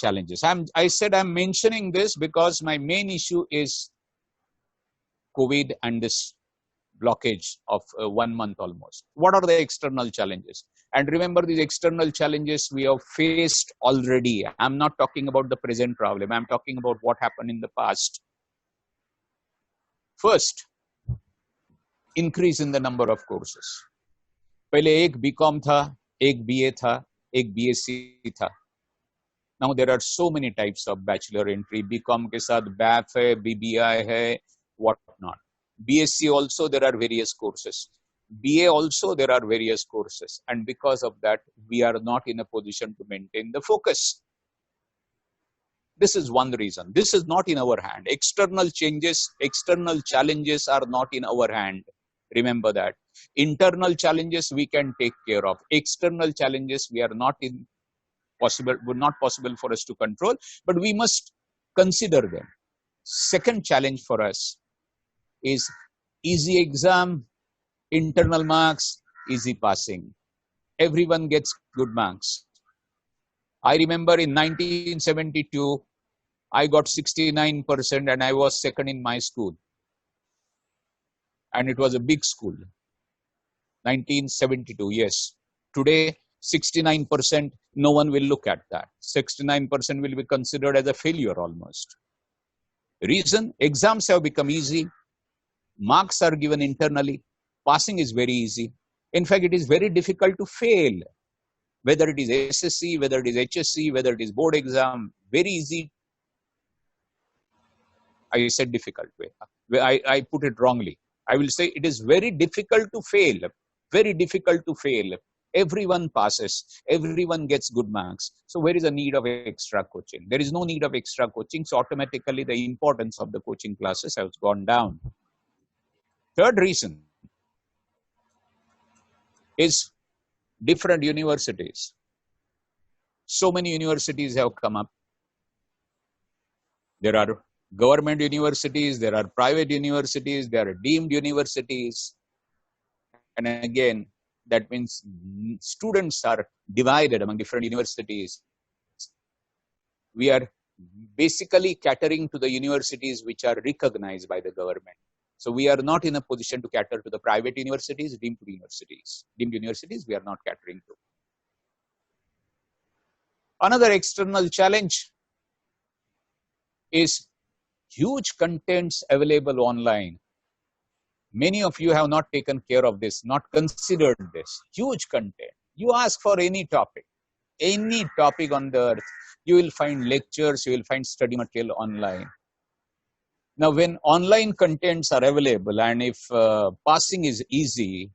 challenges. I said I'm mentioning this because my main issue is COVID and this blockage of 1 month almost. What are the external challenges? And remember, these external challenges we have faced already. I'm not talking about the present problem. I'm talking about what happened in the past. First, increase in the number of courses. पहले एक BCom था, एक BA था, एक BSc था. Now there are so many types of bachelor entry. BCom के साथ BAF है, BBI है, what not. BSc also there are various courses. BA also there are various courses. And because of that, we are not in a position to maintain the focus. This is one reason. This is not in our hand. External changes, external challenges are not in our hand. Remember that. Internal challenges we can take care of. External challenges we are not possible for us to control, but we must consider them. Second challenge for us is easy exam, internal marks, easy passing. Everyone gets good marks. I remember in 1972, I got 69% and I was second in my school. And it was a big school. 1972, yes. Today, 69%, no one will look at that. 69% will be considered as a failure almost. Reason, exams have become easy. Marks are given internally. Passing is very easy. In fact, it is very difficult to fail. Whether it is SSC, whether it is HSC, whether it is board exam, very easy. I said difficult way. I put it wrongly. I will say it is very difficult to fail. Very difficult to fail. Everyone passes. Everyone gets good marks. So where is the need of extra coaching? There is no need of extra coaching. So automatically the importance of the coaching classes has gone down. Third reason is different universities. So many universities have come up. There are government universities, there are private universities, there are deemed universities. And again, that means students are divided among different universities. We are basically catering to the universities which are recognized by the government. So we are not in a position to cater to the private universities, deemed universities. Deemed universities we are not catering to. Another external challenge is huge contents available online. Many of you have not taken care of this, not considered this. Huge content. You ask for any topic on the earth, you will find lectures, you will find study material online. Now, when online contents are available and if passing is easy,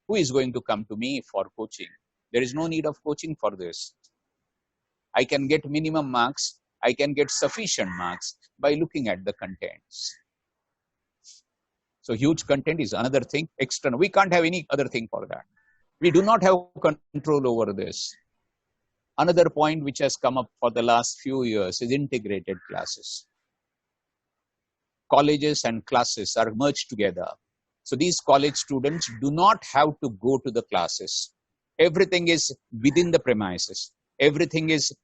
who is going to come to me for coaching? There is no need of coaching for this. I can get minimum marks. I can get sufficient marks by looking at the contents. So huge content is another thing, external. We can't have any other thing for that. We do not have control over this. Another point which has come up for the last few years is integrated classes. Colleges and classes are merged together. So these college students do not have to go to the classes. Everything is within the premises. Everything is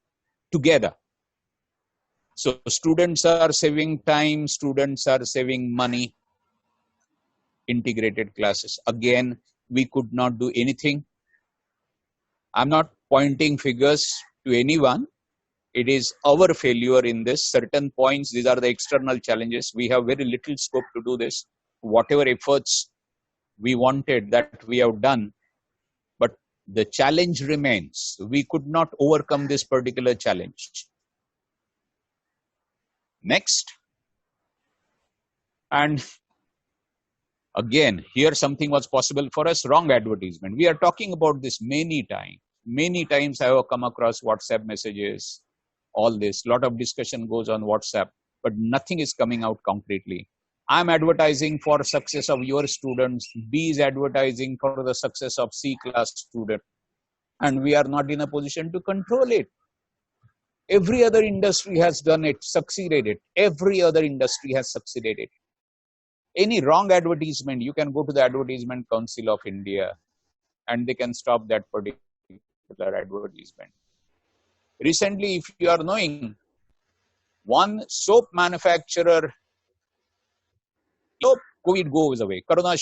together. So students are saving time, students are saving money. Integrated classes. Again, we could not do anything. I'm not pointing figures to anyone. It is our failure in this. Certain points, these are the external challenges. We have very little scope to do this. Whatever efforts we wanted, that we have done. But the challenge remains. We could not overcome this particular challenge. Next. And again, here something was possible for us, wrong advertisement. We are talking about this many times. Many times I have come across WhatsApp messages, all this. Lot of discussion goes on WhatsApp, but nothing is coming out concretely. I'm advertising for success of your students. B is advertising for the success of C class student. And we are not in a position to control it. Every other industry has done it, succeeded it. Every other industry has succeeded it. Any wrong advertisement, you can go to the Advertisement Council of India and they can stop that particular advertisement. Recently, if you are knowing, one soap manufacturer, soap, COVID goes away. Corona.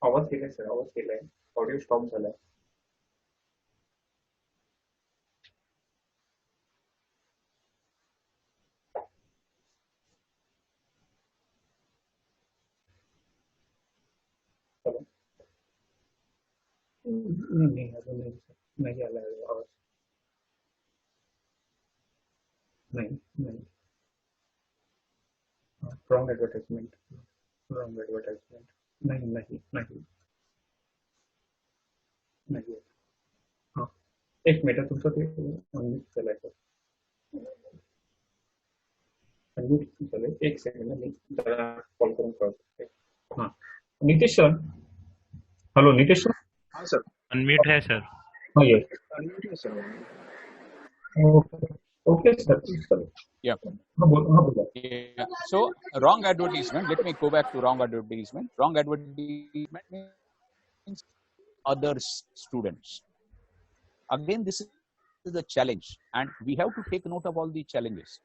आवाज केलाय sir, आवाज केलाय. Audio stop झालाय. Hello. नाही अजून नाही sir, नाही आलाय आवाज. नाही नाही. Wrong advertisement, wrong advertisement. नाही नाही नाही नाही. हां, एक मिनिट तुमचं ते अनम्यूट केलंय सर. अनम्यूट झालंय. एक सेकंड मी जरा कॉल करून कळतो. हां, Nitesh sir. Hello Nitesh sir. हाँ सर. अनम्यूट है सर. हां येस. अनम्यूट है सर. Okay okay sir. चलो. Yeah. हां बोला. Yeah. So wrong advertisement. Let me go back to wrong advertisement. Wrong advertisement means other students. Again, this is a challenge, and we have to take note of all the challenges.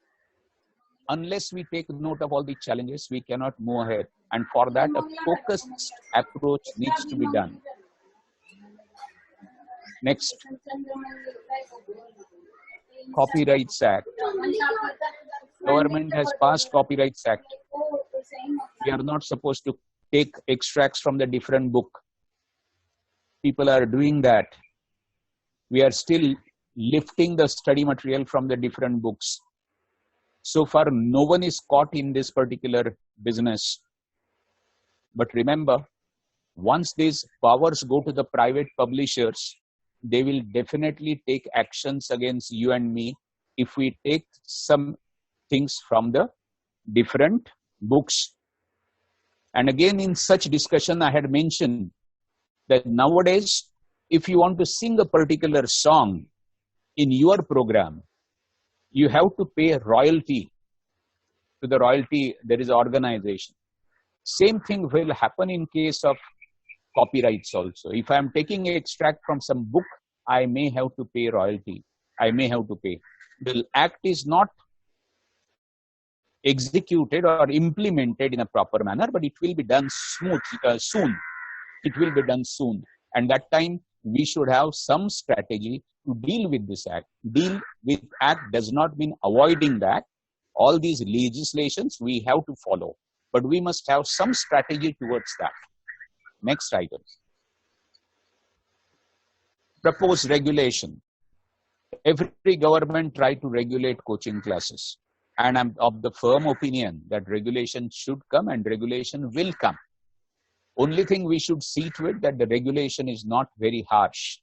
Unless we take note of all the challenges, we cannot move ahead. And for that, a focused approach needs to be done. Next, Copyrights Act. Government has passed Copyrights Act. We are not supposed to take extracts from the different book. People are doing that. We are still lifting the study material from the different books. So far, no one is caught in this particular business. But remember, once these powers go to the private publishers, they will definitely take actions against you and me if we take some things from the different books. And again, in such discussion, I had mentioned that nowadays, if you want to sing a particular song in your program, you have to pay royalty to the royalty. There is organization. Same thing will happen in case of copyrights also. If I am taking an extract from some book, I may have to pay royalty. I may have to pay. The act is not executed or implemented in a proper manner, but it will be done soon. It will be done soon. And that time, we should have some strategy to deal with this act. Deal with act does not mean avoiding that. All these legislations we have to follow, but we must have some strategy towards that. Next item. Proposed regulation. Every government try to regulate coaching classes. And I'm of the firm opinion that regulation should come and regulation will come. Only thing we should see to it that the regulation is not very harsh.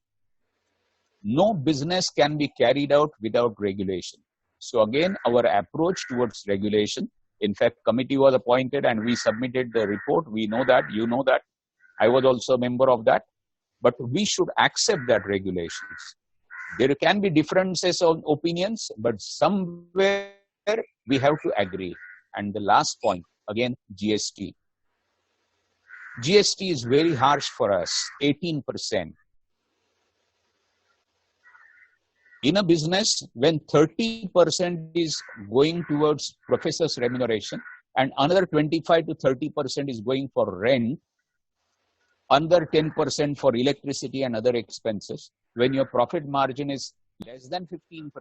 No business can be carried out without regulation. So again, our approach towards regulation, in fact, committee was appointed and we submitted the report. We know that, you know that. I was also a member of that. But we should accept that regulations. There can be differences of opinions, but somewhere we have to agree. And the last point, again, GST. GST is very harsh for us, 18%. In a business, when 30% is going towards professor's remuneration and another 25 to 30% is going for rent, under 10% for electricity and other expenses, when your profit margin is less than 15%,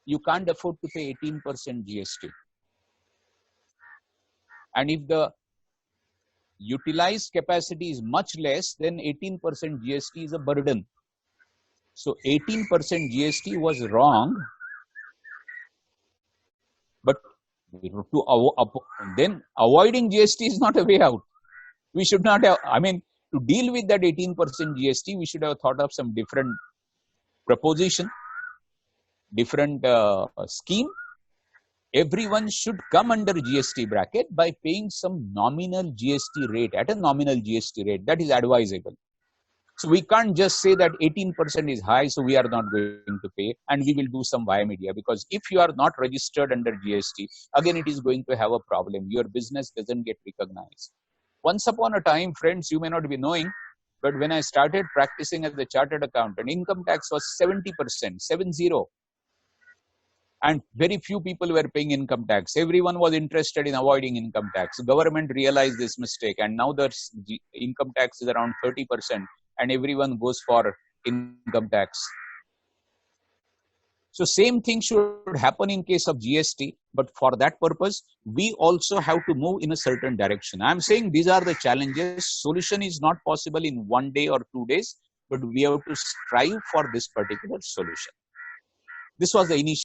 you can't afford to pay 18% GST. And if the utilized capacity is much less, then 18% GST is a burden. So 18% GST was wrong, but then avoiding GST is not a way out. We should not have, to deal with that 18% GST, we should have thought of some different proposition. different scheme, everyone should come under GST bracket by paying some nominal GST rate, at a nominal GST rate. That is advisable. So we can't just say that 18% is high, so we are not going to pay and we will do some via media, because if you are not registered under GST, again it is going to have a problem. Your business doesn't get recognized. Once upon a time, friends, you may not be knowing, but when I started practicing as a chartered accountant, income tax was 70%, 70. And very few people were paying income tax. Everyone was interested in avoiding income tax. Government realized this mistake, and now the income tax is around 30%, and everyone goes for income tax. So same thing should happen in case of GST, but for that purpose, we also have to move in a certain direction. I'm saying these are the challenges. Solution is not possible in 1 day or 2 days, but we have to strive for this particular solution. This was the initial